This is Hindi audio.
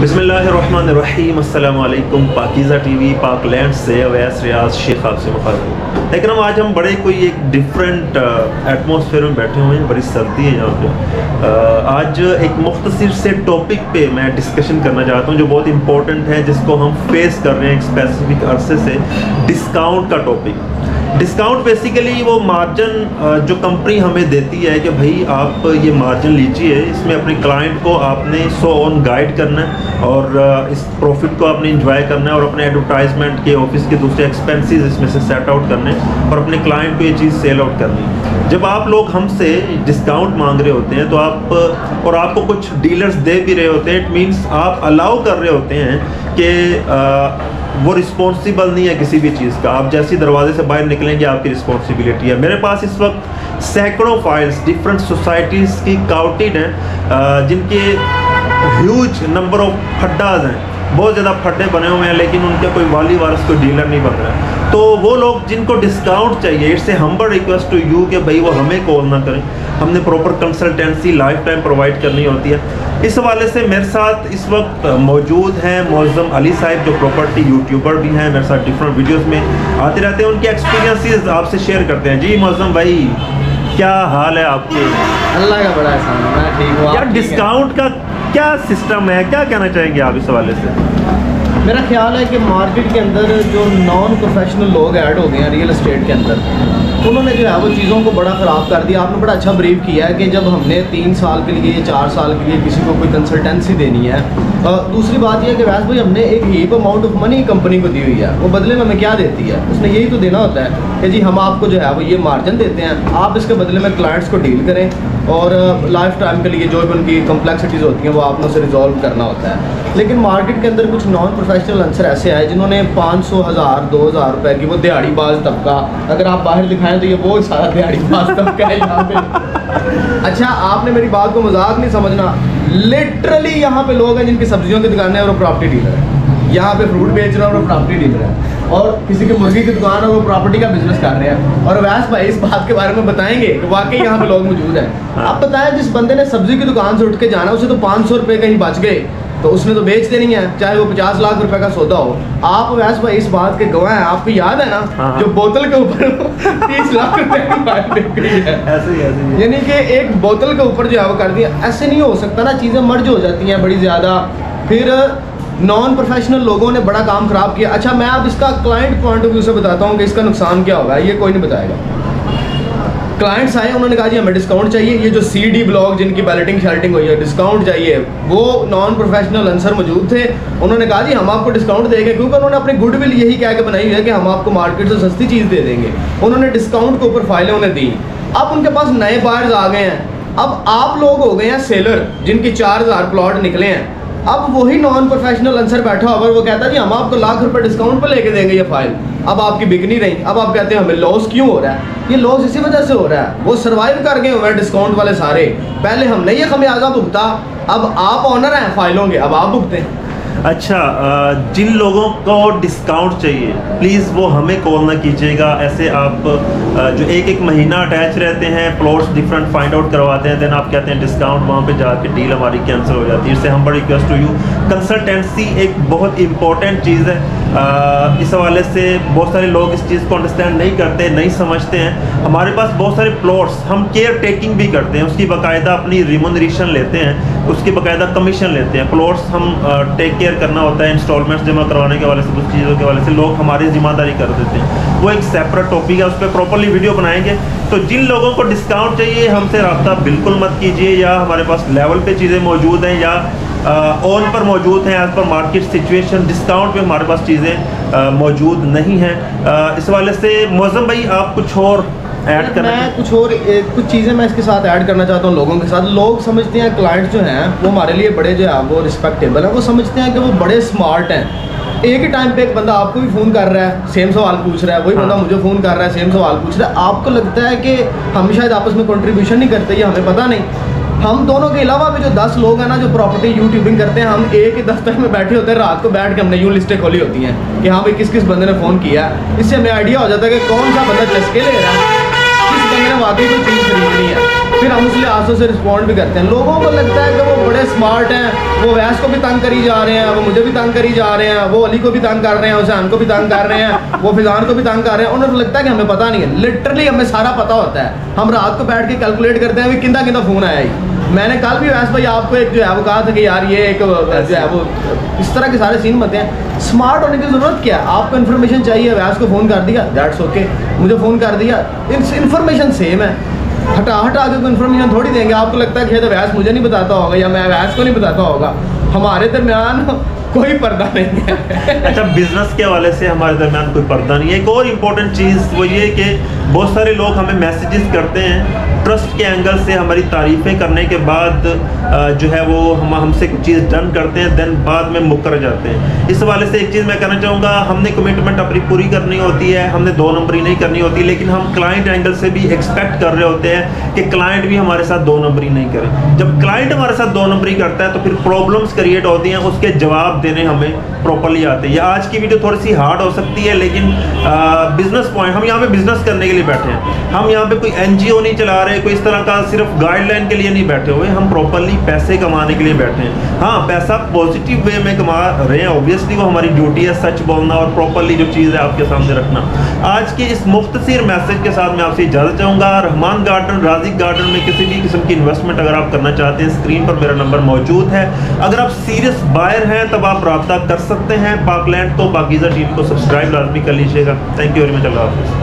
बिस्मिल्लाहिर्रहमानिर्रहीम, अस्सलामु अलैकुम। पाकीज़ा टीवी पाकलैंड से अवैस रियाज शेख आपसे मुखातिब। लेकिन आज हम बड़े कोई एक डिफरेंट एटमॉस्फेयर में बैठे हुए हैं। बड़ी सर्दी है यहाँ पे। आज एक मुख्तसर से टॉपिक पे मैं डिस्कशन करना चाहता हूँ जो बहुत इंपॉर्टेंट है, जिसको हम फेस कर रहे हैं एक स्पेसिफिक अरसे से। डिस्काउंट का टॉपिक। डिस्काउंट बेसिकली वो मार्जिन जो कंपनी हमें देती है कि भाई आप ये मार्जिन लीजिए, इसमें अपने क्लाइंट को आपने सो ऑन गाइड करना है और इस प्रॉफिट को आपने इंजॉय करना है और अपने एडवर्टाइजमेंट के ऑफिस के दूसरे एक्सपेंसेस इसमें से सेट आउट करने हैं और अपने क्लाइंट को ये चीज़ सेल आउट करनी है। जब आप लोग हमसे डिस्काउंट मांग रहे होते हैं तो आपको कुछ डीलर्स दे भी रहे होते हैं, इट मीन्स आप अलाउ कर रहे होते हैं कि वो रिस्पॉन्सिबल नहीं है किसी भी चीज़ का। आप जैसे दरवाजे से बाहर निकलेंगे आपकी रिस्पॉन्सिबिलिटी है। मेरे पास इस वक्त सैकड़ों फाइल्स डिफरेंट सोसाइटीज़ की काउंटेड हैं जिनके ह्यूज नंबर ऑफ फड्डाज हैं, बहुत ज़्यादा फड्डे बने हुए हैं, लेकिन उनके कोई वाली वारस कोई डीलर नहीं बन रहा है। तो वो लोग जिनको डिस्काउंट चाहिए, it's a humble request to you कि भाई वो हमें कॉल ना करें, हमने proper consultancy life time provide करनी होती है। इस हवाले से मेरे साथ इस वक्त मौजूद हैं मौज़म अली साहब, जो प्रॉपर्टी यूट्यूबर भी हैं, मेरे साथ डिफरेंट वीडियोस में आते रहते हैं, उनके एक्सपीरियंसेस आपसे शेयर करते हैं। जी मौज़म भाई, क्या हाल है आपके? अल्लाह का बड़ा एहसान है, मैं ठीक हूँ। यार डिस्काउंट का क्या सिस्टम है, क्या कहना चाहेंगे आप इस हवाले से? मेरा ख्याल है कि मार्केट के अंदर जो नॉन प्रोफेशनल लोग ऐड हो गए हैं रियल एस्टेट के अंदर, उन्होंने जो है वो चीज़ों को बड़ा ख़राब कर दिया। आपने बड़ा अच्छा ब्रीफ किया है कि जब हमने 3 साल के लिए 4 साल के लिए किसी को कोई कंसल्टेंसी देनी है। दूसरी बात यह है कि वैसे भाई हमने एक heap amount of money company को दी हुई है, वो बदले में हमें क्या देती है? उसने यही तो देना होता है कि जी हम आपको जो है वो ये मार्जिन देते हैं, आप इसके बदले में क्लाइंट्स को डील करें और लाइफ टाइम के लिए जो भी उनकी कम्प्लेक्सिटीज़ होती हैं वो आपने उसे रिजॉल्व करना होता है। लेकिन मार्केट के अंदर कुछ नॉन प्रोफेशनल आंसर ऐसे आए जिन्होंने 500, 1000, 2000 रुपए की वो दिहाड़ीबाज तबका, अगर आप बाहर दिखाएं तो ये बहुत सारा दिहाड़ीबाज तबका है यहाँ पे। अच्छा, आपने मेरी बात को मजाक नहीं समझना, लिटरली यहाँ पे लोग हैं जिनकी सब्जियों की दुकान है और वो प्रॉपर्टी डीलर है, यहाँ पे फ्रूट बेच रहे हैं और वो प्रॉपर्टी डीलर है, और किसी की मुर्गी की दुकान है वो प्रॉपर्टी का बिजनेस कर रहे हैं। और वैस भाई इस बात के बारे में बताएंगे कि वाकई यहाँ पे लोग मौजूद हैं। आप बताएं, जिस बंदे ने सब्जी की दुकान से उठ के जाना, उसे तो 500 रुपये कहीं बच गए तो उसने तो बेच देनी है, चाहे वो 50 लाख रुपए का सौदा हो। आप वैसे भाई इस बात के गवाह हैं, आपको याद है ना जो बोतल के ऊपर 30 लाख रुपए की बात देख गई है, ऐसे यानी कि एक बोतल के ऊपर जो है वो कर दिया। ऐसे नहीं हो सकता ना, चीज़ें मर्ज हो जाती हैं बड़ी ज़्यादा। फिर नॉन प्रोफेशनल लोगों ने बड़ा काम ख़राब किया। अच्छा, मैं अब इसका क्लाइंट पॉइंट ऑफ व्यू से बताता हूँ कि इसका नुकसान क्या होगा, ये कोई नहीं बताएगा। क्लाइंट्स आए, उन्होंने कहा जी हमें डिस्काउंट चाहिए, ये जो CD ब्लॉग जिनकी बैलेटिंग शर्टिंग हुई है, डिस्काउंट चाहिए, वो नॉन प्रोफेशनल आंसर मौजूद थे। उन्होंने कहा जी हम आपको डिस्काउंट देंगे, क्योंकि उन्होंने अपनी गुडविल यही कह के बनाई हुई है कि हम आपको मार्केट से सस्ती चीज़ दे देंगे। उन्होंने डिस्काउंट के ऊपर फाइलें उन्हें दी। अब उनके पास नए बायर्स आ गए हैं, अब आप लोग हो गए हैं सेलर जिनकी 4000 प्लॉट निकले हैं। अब वही नॉन प्रोफेशनल आंसर बैठा हुआ वो कहता है जी हम आपको लाख रुपए डिस्काउंट पर लेके देंगे ये फाइल, अब आपकी बिक नहीं रही। अब आप कहते हैं हमें लॉस क्यों हो रहा है? ये लॉस इसी वजह से हो रहा है, वो सर्वाइव कर गए हुए हैं डिस्काउंट वाले सारे। पहले हमने ये खमियाजा भुगता, अब आप ऑनर हैं फाइलों के, अब आप भुगतें। अच्छा, जिन लोगों को डिस्काउंट चाहिए प्लीज़ वो हमें कॉल ना कीजिएगा। ऐसे आप जो एक महीना अटैच रहते हैं, प्लॉट्स डिफरेंट फाइंड आउट करवाते हैं, देन आप कहते हैं डिस्काउंट, वहाँ पे जाके डील हमारी कैंसिल हो जाती है। इससे हम बड़ी रिक्वेस्ट टू यू, कंसल्टेंसी एक बहुत इंपॉर्टेंट चीज़ है। इस हवाले से बहुत सारे लोग इस चीज़ को अंडरस्टैंड नहीं करते, नहीं समझते हैं। हमारे पास बहुत सारे प्लॉट्स, हम केयर टेकिंग भी करते हैं, उसकी बाकायदा अपनी रिमोनरेशन लेते हैं, उसकी बाकायदा कमीशन लेते हैं। प्लॉट्स हम टेक केयर करना होता है, इंस्टॉलमेंट्स जमा करवाने के वाले से, कुछ चीज़ों के वाले से लोग हमारी जिम्मेदारी कर देते हैं। वो एक सेपरेट टॉपिक है, उस पर प्रॉपरली वीडियो बनाएंगे। तो जिन लोगों को डिस्काउंट चाहिए हमसे रब्ता बिल्कुल मत कीजिए, या हमारे पास लेवल पे चीज़ें मौजूद हैं या ऑन पर मौजूद हैं as per market situation. Discount पे हमारे पास चीज़ें मौजूद नहीं हैं। इस वाले से मौज़म भाई आप कुछ और ऐड करना? मैं कुछ चीज़ें मैं इसके साथ ऐड करना चाहता हूँ लोगों के साथ। लोग समझते हैं क्लाइंट्स जो हैं वो हमारे लिए बड़े जो है वो रिस्पेक्टेबल है, वो समझते हैं कि वो बड़े स्मार्ट हैं। एक ही टाइम पे एक बंदा आपको भी फ़ोन कर रहा है, सेम सवाल पूछ रहा है, वही बंदा मुझे फ़ोन कर रहा है, सेम सवाल पूछ रहा है। आपको लगता है कि हम शायद आपस में कंट्रीब्यूशन नहीं करते, ये हमें पता नहीं। हम दोनों के अलावा भी जो 10 लोग हैं ना जो प्रॉपर्टी यूट्यूबिंग करते हैं, हम एक ही दफ्तर में बैठे होते हैं, रात को बैठ के हमने यूँ लिस्टें खोली होती हैं कि हाँ भाई किस किस बंदे ने फ़ोन किया है। इससे हमें आइडिया हो जाता है कि कौन सा बंदा चस्के ले रहा है, किस बंदे ने वाकई कोई चीज़ खरीदनी है। फिर हम उस लिहाज से रिस्पॉन्ड भी करते हैं। लोगों को लगता है कि वो बड़े स्मार्ट हैं, वो वैस को भी तंग करी जा रहे हैं, वो मुझे भी तंग करी जा रहे हैं, वो अली को भी तंग कर रहे हैं, हुसैन को भी तंग कर रहे हैं, वो फिजान को भी तंग कर रहे हैं। उन्हें लगता है कि हमें पता नहीं है। लिटरली हमें सारा पता होता है। हम रात को बैठ के कैलकुलेट करते हैं भी किंदा किंदा फ़ोन आया ही। मैंने कल भी वैस भाई आपको एक जो है वो कहा था कि यार ये एक जो है वो इस तरह के सारे सीन बनते हैं। स्मार्ट होने की ज़रूरत क्या है? आपको इन्फॉर्मेशन चाहिए, वैस को फ़ोन कर दिया, दैट्स ओके। मुझे फ़ोन कर दिया, इन्फॉर्मेशन सेम है। हटा के कोई इन्फॉर्मेशन थोड़ी देंगे। आपको लगता है कि शायद वैस मुझे नहीं बताता होगा या मैं वैस को नहीं बताता होगा। हमारे दरमियान कोई पर्दा नहीं है। अच्छा, बिजनेस के हवाले से हमारे दरमियान कोई पर्दा नहीं है। एक और इम्पोर्टेंट चीज़ वो ये कि बहुत सारे लोग हमें मैसेजेस करते हैं ट्रस्ट के एंगल से, हमारी तारीफ़ें करने के बाद जो है वो हमसे कुछ चीज़ डन करते हैं, देन बाद में मुकर जाते हैं। इस हवाले से एक चीज़ मैं कहना चाहूँगा, हमने कमिटमेंट अपनी पूरी करनी होती है, हमने 2 नंबरी नहीं करनी होती, लेकिन हम क्लाइंट एंगल से भी एक्सपेक्ट कर रहे होते हैं कि क्लाइंट भी हमारे साथ 2 नंबरी नहीं करे। जब क्लाइंट हमारे साथ 2 नंबरी करता है तो फिर प्रॉब्लम्स क्रिएट होती हैं, उसके जवाब देने हमें प्रॉपरली आते हैं। या आज की वीडियो थोड़ी सी हार्ड हो सकती है, लेकिन बिजनेस पॉइंट, हम यहाँ पे बिजनेस करने के लिए बैठे हैं। हम यहाँ पे कोई NGO नहीं चला रहे, कोई इस तरह का सिर्फ गाइडलाइन के लिए नहीं बैठे हुए, हम प्रॉपरली पैसे कमाने के लिए बैठे हैं। हाँ, पैसा पॉजिटिव वे में कमा रहे हैं, ऑब्वियसली वो हमारी ड्यूटी है, सच बोलना और प्रॉपरली जो चीज़ है आपके सामने रखना। आज के इस मुख्तसर मैसेज के साथ मैं आपसे इजाज़त चाहूँगा। रहमान गार्डन, राजिक गार्डन में किसी भी किस्म की इन्वेस्टमेंट अगर आप करना चाहते हैं, स्क्रीन पर मेरा नंबर मौजूद है। अगर आप सीरियस बायर हैं तब आप रब्ता कर सकते हैं। पाकलैंड तो पाकीज़ा टीवी को सब्सक्राइब लाजमी कर लीजिएगा। Thank you very much. अल्लाह हाफ़िज़।